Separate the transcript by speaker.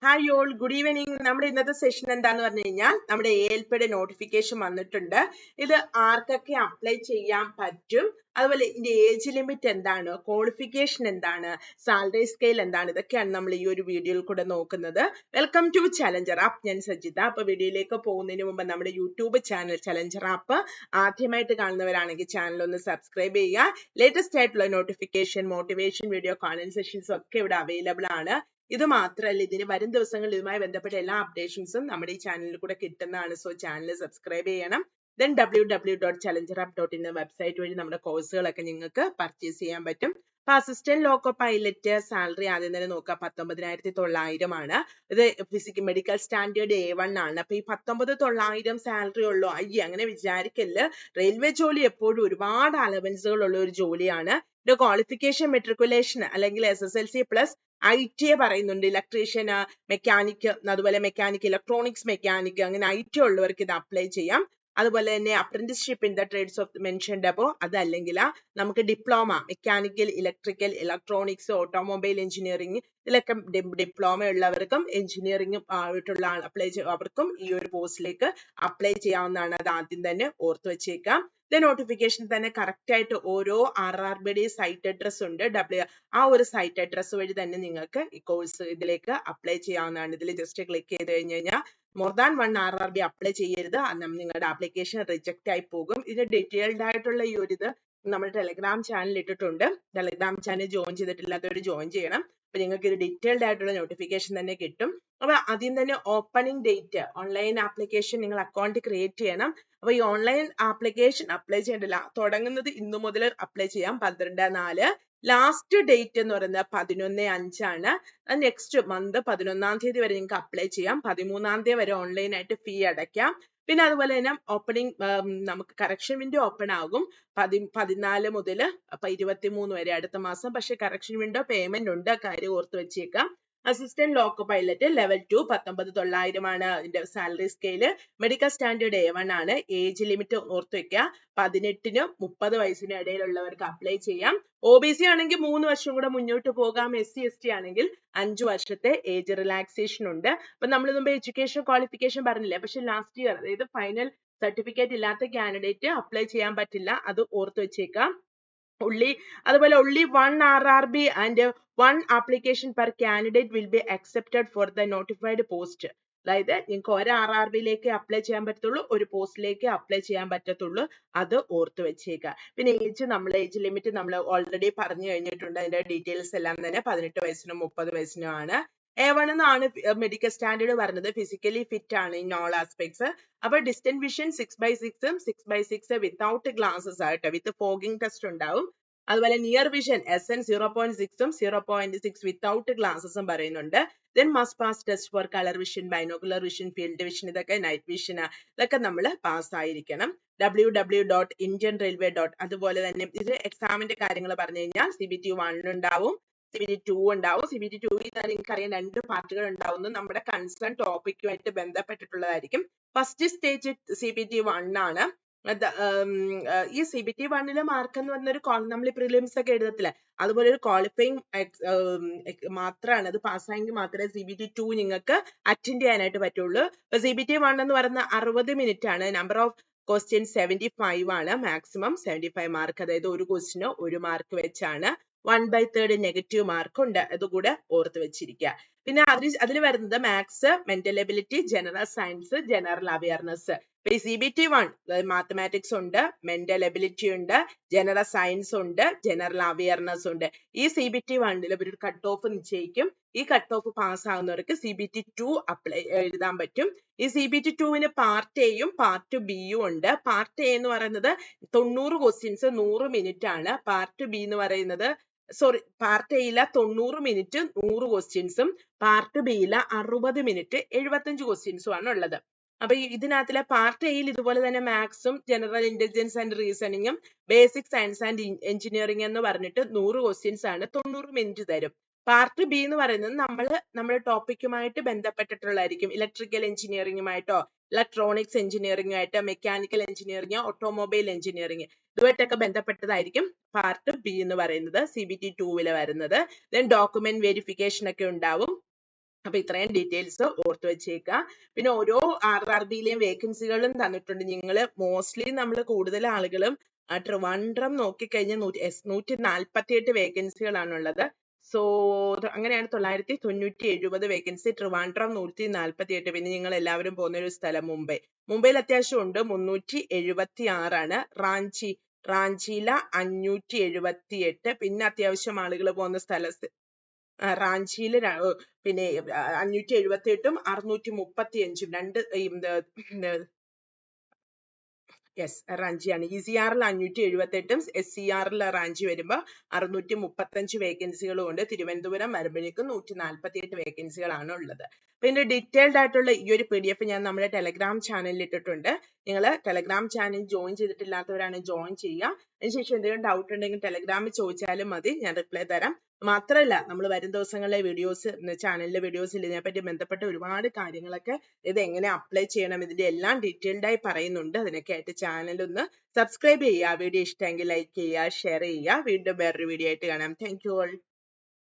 Speaker 1: Hi all, good evening. നമ്മുടെ ഇന്നത്തെ session എന്താന്ന് പറഞ്ഞു കഴിഞ്ഞാൽ നമ്മുടെ ALPയുടെ നോട്ടിഫിക്കേഷൻ വന്നിട്ടുണ്ട്. ഇത് ആർക്കൊക്കെ അപ്ലൈ ചെയ്യാൻ പറ്റും, അതുപോലെ ഇതിന്റെ ഏജ് ലിമിറ്റ് എന്താണ്, ക്വാളിഫിക്കേഷൻ എന്താണ്, സാലറി സ്കെയിൽ എന്താണ്, ഇതൊക്കെയാണ് നമ്മൾ ഈ ഒരു വീഡിയോയിൽ കൂടെ നോക്കുന്നത്. Welcome to challenger app. ഞാൻ സജിത. അപ്പൊ വീഡിയോയിലേക്ക് പോകുന്നതിന് മുമ്പ് നമ്മുടെ യൂട്യൂബ് ചാനൽ ചലഞ്ചർ ആപ്പ് ആദ്യമായിട്ട് കാണുന്നവരാണെങ്കിൽ ചാനൽ ഒന്ന് സബ്സ്ക്രൈബ് ചെയ്യുക. ലേറ്റസ്റ്റ് ആയിട്ടുള്ള notification, motivation video, convent sessions ഒക്കെ ഇവിടെ അവൈലബിൾ ആണ്. ഇത് മാത്രമല്ല, ഇതിന് വരും ദിവസങ്ങളിൽ ഇതുമായി ബന്ധപ്പെട്ട എല്ലാ അപ്ഡേഷൻസും നമ്മുടെ ഈ ചാനലിൽ കൂടെ കിട്ടുന്നതാണ്. സോ ചാനൽ സബ്സ്ക്രൈബ് ചെയ്യണം. ദെൻ www.challengerup.in വെബ്സൈറ്റ് വഴി നമ്മുടെ കോഴ്സുകളൊക്കെ നിങ്ങൾക്ക് പർച്ചേസ് ചെയ്യാൻ പറ്റും. അപ്പൊ അസിസ്റ്റന്റ് ലോക്കോ പൈലറ്റ് സാലറി ആദ്യം തന്നെ നോക്കുക, 19,900 ആണ്. ഇത് മെഡിക്കൽ സ്റ്റാൻഡേർഡ് A1 ആണ്. അപ്പൊ ഈ 19,900 സാലറി ഉള്ളൂ അയ്യേ അങ്ങനെ വിചാരിക്കല്. റെയിൽവേ ജോലി എപ്പോഴും ഒരുപാട് അലവൻസുകൾ ഉള്ള ഒരു ജോലിയാണ്. ഇത് ക്വാളിഫിക്കേഷൻ മെട്രിക്കുലേഷൻ അല്ലെങ്കിൽ SSLC പ്ലസ് ITA പറയുന്നുണ്ട്. ഇലക്ട്രീഷ്യൻ, മെക്കാനിക്, അതുപോലെ മെക്കാനിക്, ഇലക്ട്രോണിക്സ് മെക്കാനിക്, അങ്ങനെ IT ഉള്ളവർക്ക് ഇത് അപ്ലൈ ചെയ്യാം. അതുപോലെ തന്നെ apprenticeship in the trades of mentioned above, അതല്ലെങ്കിൽ നമുക്ക് diploma mechanical, electrical, electronics, automobile engineering, ഇതിലൊക്കെ ഡിപ്ലോമ ഉള്ളവർക്കും എഞ്ചിനീയറിംഗ് ആയിട്ടുള്ള അവർക്കും ഈ ഒരു പോസ്റ്റിലേക്ക് അപ്ലൈ ചെയ്യാവുന്നതാണ്. അത് ആദ്യം തന്നെ ഓർത്തു വെച്ചേക്കാം. നോട്ടിഫിക്കേഷൻ തന്നെ കറക്റ്റ് ആയിട്ട് ഓരോ RRBയുടെ സൈറ്റ് അഡ്രസ് ഉണ്ട്. ആ ഒരു സൈറ്റ് അഡ്രസ് വഴി തന്നെ നിങ്ങൾക്ക് ഈ കോഴ്സ് ഇതിലേക്ക് അപ്ലൈ ചെയ്യാവുന്നതാണ്. ഇതിൽ ജസ്റ്റ് ക്ലിക്ക് ചെയ്ത് കഴിഞ്ഞ് കഴിഞ്ഞാൽ മോർ ദാൻ 1 RRB അപ്ലൈ ചെയ്യരുത്, നിങ്ങളുടെ ആപ്ലിക്കേഷൻ റിജക്റ്റ് ആയി പോകും. ഇതിന്റെ ഡീറ്റെയിൽഡ് ആയിട്ടുള്ള ഈ ഒരു ഇത് നമ്മുടെ ടെലഗ്രാം ചാനൽ ഇട്ടിട്ടുണ്ട്. ടെലഗ്രാം ചാനൽ ജോയിൻ ചെയ്തിട്ടില്ലാത്തവർ ജോയിൻ ചെയ്യണം. അപ്പൊ നിങ്ങൾക്ക് ഇത് ഡീറ്റെയിൽഡ് ആയിട്ടുള്ള നോട്ടിഫിക്കേഷൻ തന്നെ കിട്ടും. അപ്പൊ ആദ്യം തന്നെ ഓപ്പണിംഗ് ഡേറ്റ്, ഓൺലൈൻ ആപ്ലിക്കേഷൻ നിങ്ങൾ അക്കൗണ്ട് ക്രിയേറ്റ് ചെയ്യണം. അപ്പൊ ഈ ഓൺലൈൻ ആപ്ലിക്കേഷൻ അപ്ലൈ ചെയ്യേണ്ടില്ല, തുടങ്ങുന്നത് ഇന്നു മുതൽ അപ്ലൈ ചെയ്യാം. 12/4. ലാസ്റ്റ് ഡേറ്റ് എന്ന് പറയുന്നത് 11/5 ആണ്. നെക്സ്റ്റ് മന്ത് 11-ാം തീയതി വരെ നിങ്ങൾക്ക് അപ്ലൈ ചെയ്യാം. 13-ാം തീയതി വരെ ഓൺലൈൻ ആയിട്ട് ഫീ അടയ്ക്കാം. പിന്നെ അതുപോലെ തന്നെ ഓപ്പണിംഗ് നമുക്ക് കറക്ഷൻ വിൻഡോ ഓപ്പൺ ആകും 14 മുതൽ 23 വരെ അടുത്ത മാസം. പക്ഷെ കറക്ഷൻ വിൻഡോ പേയ്മെന്റ് ഉണ്ട്, കാര്യം ഓർത്ത് വെച്ചേക്കാം. അസിസ്റ്റന്റ് ലോക്കോ പൈലറ്റ് ലെവൽ 2 19,900 ആണ് ഇതിന്റെ salary scale. Medical standard A1 ആണ്. ഏജ് ലിമിറ്റ് ഓർത്ത് വെക്കുക, 18-നും 30 വയസ്സിനും ഇടയിലുള്ളവർക്ക് അപ്ലൈ ചെയ്യാം. OBC ആണെങ്കിൽ 3 വർഷം കൂടെ മുന്നോട്ട് പോകാം. SC/ST ആണെങ്കിൽ 5 വർഷത്തെ ഏജ് റിലാക്സേഷൻ ഉണ്ട്. അപ്പൊ നമ്മൾ മുമ്പ് എഡ്യൂക്കേഷൻ ക്വാളിഫിക്കേഷൻ പറഞ്ഞില്ലേ, പക്ഷെ ലാസ്റ്റ് ഇയർ അതായത് ഫൈനൽ സർട്ടിഫിക്കറ്റ് ഇല്ലാത്ത കാൻഡിഡേറ്റ് അപ്ലൈ ചെയ്യാൻ പറ്റില്ല, അത് ഓർത്ത് വെച്ചേക്കാം. അതുപോലെ only 1 RRB and 1 application per candidate will be accepted for the notified post. അതായത് നിങ്ങൾക്ക് ഒരു RRBയിലേക്ക് അപ്ലൈ ചെയ്യാൻ പറ്റത്തുള്ളൂ, ഒരു പോസ്റ്റിലേക്ക് അപ്ലൈ ചെയ്യാൻ പറ്റത്തുള്ളൂ, അത് ഓർത്ത് വെച്ചേക്കുക. പിന്നെ ഏജ് ലിമിറ്റ് നമ്മൾ ഓൾറെഡി പറഞ്ഞു കഴിഞ്ഞിട്ടുണ്ട്. അതിന്റെ ഡീറ്റെയിൽസ് എല്ലാം തന്നെ 18 വയസ്സിനും 30 വയസ്സിനും ആണ്. A1 എന്നാണ് മെഡിക്കൽ സ്റ്റാൻഡേർഡ് പറഞ്ഞത്. ഫിസിക്കലി ഫിറ്റ് ആണ് ഇൻ ഓൾ ആസ്പെക്ട്സ്. അപ്പൊ ഡിസ്റ്റന്റ് വിഷൻ 6/6 6/6 വിത്തൗട്ട് ഗ്ലാസസ് ആയിട്ട്, വിത്ത് ഫോഗിംഗ് ടെസ്റ്റ് ഉണ്ടാവും. അതുപോലെ നിയർ വിഷൻ SN 0.6 0.6 വിത്തൗട്ട് ഗ്ലാസസും പറയുന്നുണ്ട്. Then must pass test for colour vision, binocular vision, field vision, ഇതൊക്കെ നൈറ്റ് വിഷൻ, ഇതൊക്കെ നമ്മൾ പാസ് ആയിരിക്കണം. www.indianrailway. അതുപോലെ തന്നെ ഇത് എക്സാമിന്റെ കാര്യങ്ങൾ പറഞ്ഞു കഴിഞ്ഞാൽ CBT 1 ഉണ്ടാവും, CBT 2 ഉണ്ടാവും. CBT 2 നിങ്ങൾക്ക് അറിയാം 2 പാർട്ടുകൾ ഉണ്ടാവുന്നു. നമ്മുടെ കൺസേൺ ടോപ്പിക്കുമായിട്ട് ബന്ധപ്പെട്ടിട്ടുള്ളതായിരിക്കും. ഫസ്റ്റ് സ്റ്റേജ് CBT 1 ആണ്. ഈ CBT 1 മാർക്ക് എന്ന് പറഞ്ഞൊരു നമ്മൾ പ്രിലിംസ് ഒക്കെ എഴുതത്തില്ല, അതുപോലെ ഒരു ക്വാളിഫയിങ് മാത്രമാണ്. അത് പാസ്സായെങ്കിൽ മാത്രമേ CBT 2 നിങ്ങൾക്ക് അറ്റൻഡ് ചെയ്യാനായിട്ട് പറ്റുള്ളൂ. ഇപ്പൊ CBT 1 എന്ന് പറയുന്ന 60 മിനിറ്റ് ആണ്. നമ്പർ ഓഫ് ക്വസ്റ്റ്യൻ 75 ആണ്. മാക്സിമം 75 മാർക്ക്, അതായത് ഒരു ക്വസ്റ്റിന് 1 മാർക്ക് വെച്ചാണ്. 1/3 നെഗറ്റീവ് മാർക്ക് ഉണ്ട്, അതുകൂടെ ഓർത്ത് വെച്ചിരിക്കുക. പിന്നെ അതിൽ വരുന്നത് maths, mental ability, general science, general awareness. CBT 1 mathematics ഉണ്ട്, മെന്റൽ എബിലിറ്റി ഉണ്ട്, ജനറൽ സയൻസ് ഉണ്ട്, ജനറൽ അവയർനെസ് ഉണ്ട്. ഈ CBT 1 ഒരു കട്ട് ഓഫ് നിശ്ചയിക്കും. ഈ കട്ട് ഓഫ് പാസ് ആകുന്നവർക്ക് CBT 2 അപ്ലൈ എഴുതാൻ പറ്റും. ഈ CBT 2 പാർട്ട് എയും പാർട്ട് ബിയും ഉണ്ട്. പാർട്ട് എ എന്ന് പറയുന്നത് 90 ക്വസ്റ്റ്യൻസ് 100 മിനിറ്റ് ആണ്. പാർട്ട് ബി എന്ന് പറയുന്നത് പാർട്ട് എയില 90 മിനിറ്റ് 100 ക്വസ്റ്റ്യൻസും പാർട്ട് ബിയില 60 മിനിറ്റ് 75 ക്വസ്റ്റ്യൻസും ആണ് ഉള്ളത്. അപ്പൊ ഇതിനകത്തിലെ പാർട്ട് എയിൽ ഇതുപോലെ തന്നെ മാത്സും, ജനറൽ ഇന്റലിജൻസ് ആൻഡ് റീസണിങ്ങും, ബേസിക് സയൻസ് ആൻഡ് എഞ്ചിനീയറിംഗ് എന്ന് പറഞ്ഞിട്ട് 100 ക്വസ്റ്റ്യൻസ് ആണ്, 90 മിനിറ്റ് തരും. പാർട്ട് ബി എന്ന് പറയുന്നത് നമ്മുടെ ടോപ്പിക്കുമായിട്ട് ബന്ധപ്പെട്ടിട്ടുള്ളതായിരിക്കും. ഇലക്ട്രിക്കൽ എഞ്ചിനീയറിംഗുമായിട്ടോ, ഇലക്ട്രോണിക്സ് എഞ്ചിനീയറിംഗുമായിട്ടോ, മെക്കാനിക്കൽ എഞ്ചിനീയറിംഗ്, ഓട്ടോമൊബൈൽ എഞ്ചിനീയറിംഗ്, ഇതുമായിട്ടൊക്കെ ബന്ധപ്പെട്ടതായിരിക്കും പാർട്ട് ബി എന്ന് പറയുന്നത്. CBT 2 വരുന്നത്. ദെൻ ഡോക്യുമെന്റ് വെരിഫിക്കേഷൻ ഒക്കെ ഉണ്ടാവും. അപ്പൊ ഇത്രയും ഡീറ്റെയിൽസ് ഓർത്ത് വെച്ചേക്കുക. പിന്നെ ഓരോ RRBയിലെയും വേക്കൻസികളും തന്നിട്ടുണ്ട്. നിങ്ങൾ മോസ്റ്റ്ലി നമ്മൾ കൂടുതൽ ആളുകളും ട്രിവാൻഡ്രം നോക്കിക്കഴിഞ്ഞാൽ 148 വേക്കൻസികളാണുള്ളത്. സോ അങ്ങനെയാണ് 970 വേക്കൻസി. ട്രിവാൻഡ്രം 148. പിന്നെ നിങ്ങൾ എല്ലാവരും പോകുന്ന ഒരു സ്ഥലം മുംബൈയിൽ അത്യാവശ്യം ഉണ്ട്, 376 റാഞ്ചിയില 578. പിന്നെ അത്യാവശ്യം ആളുകൾ പോകുന്ന റാഞ്ചിയില് പിന്നെ 578ഉം 635ഉം രണ്ട് റാഞ്ചിയാണ്. ECRൽ 578ഉം SCRൽ റാഞ്ചി വരുമ്പോ 635 വേക്കൻസികളും ഉണ്ട്. തിരുവനന്തപുരം വരുമ്പോഴേക്കും 148 വേക്കൻസികളാണ് ഉള്ളത്. അപ്പൊ ഇതിന്റെ ഡീറ്റെയിൽഡ് ആയിട്ടുള്ള ഈ ഒരു PDF ഞാൻ നമ്മുടെ ടെലഗ്രാം ചാനലിൽ ഇട്ടിട്ടുണ്ട്. നിങ്ങൾ ടെലഗ്രാം ചാനൽ ജോയിൻ ചെയ്തിട്ടില്ലാത്തവരാണ് ജോയിൻ ചെയ്യുക. അതിനുശേഷം എന്തെങ്കിലും ഡൗട്ട് ഉണ്ടെങ്കിൽ ടെലഗ്രാമിൽ ചോദിച്ചാലും മതി, ഞാൻ റിപ്ലൈ തരാം. മാത്രമല്ല നമ്മൾ വരും ദിവസങ്ങളിലെ വീഡിയോസ്, ചാനലിലെ വീഡിയോസിൽ ഇതിനെപ്പറ്റി ബന്ധപ്പെട്ട ഒരുപാട് കാര്യങ്ങളൊക്കെ ഇത് എങ്ങനെ അപ്ലൈ ചെയ്യണം ഇതിന്റെ എല്ലാം ഡീറ്റെയിൽഡ് ആയി പറയുന്നുണ്ട്. അതിനൊക്കെ ആയിട്ട് ചാനൽ ഒന്ന് സബ്സ്ക്രൈബ് ചെയ്യുക. വീഡിയോ ഇഷ്ടമെങ്കിൽ ലൈക്ക് ചെയ്യുക, ഷെയർ ചെയ്യുക. വീണ്ടും വേറൊരു വീഡിയോ ആയിട്ട് കാണാം. Thank you all.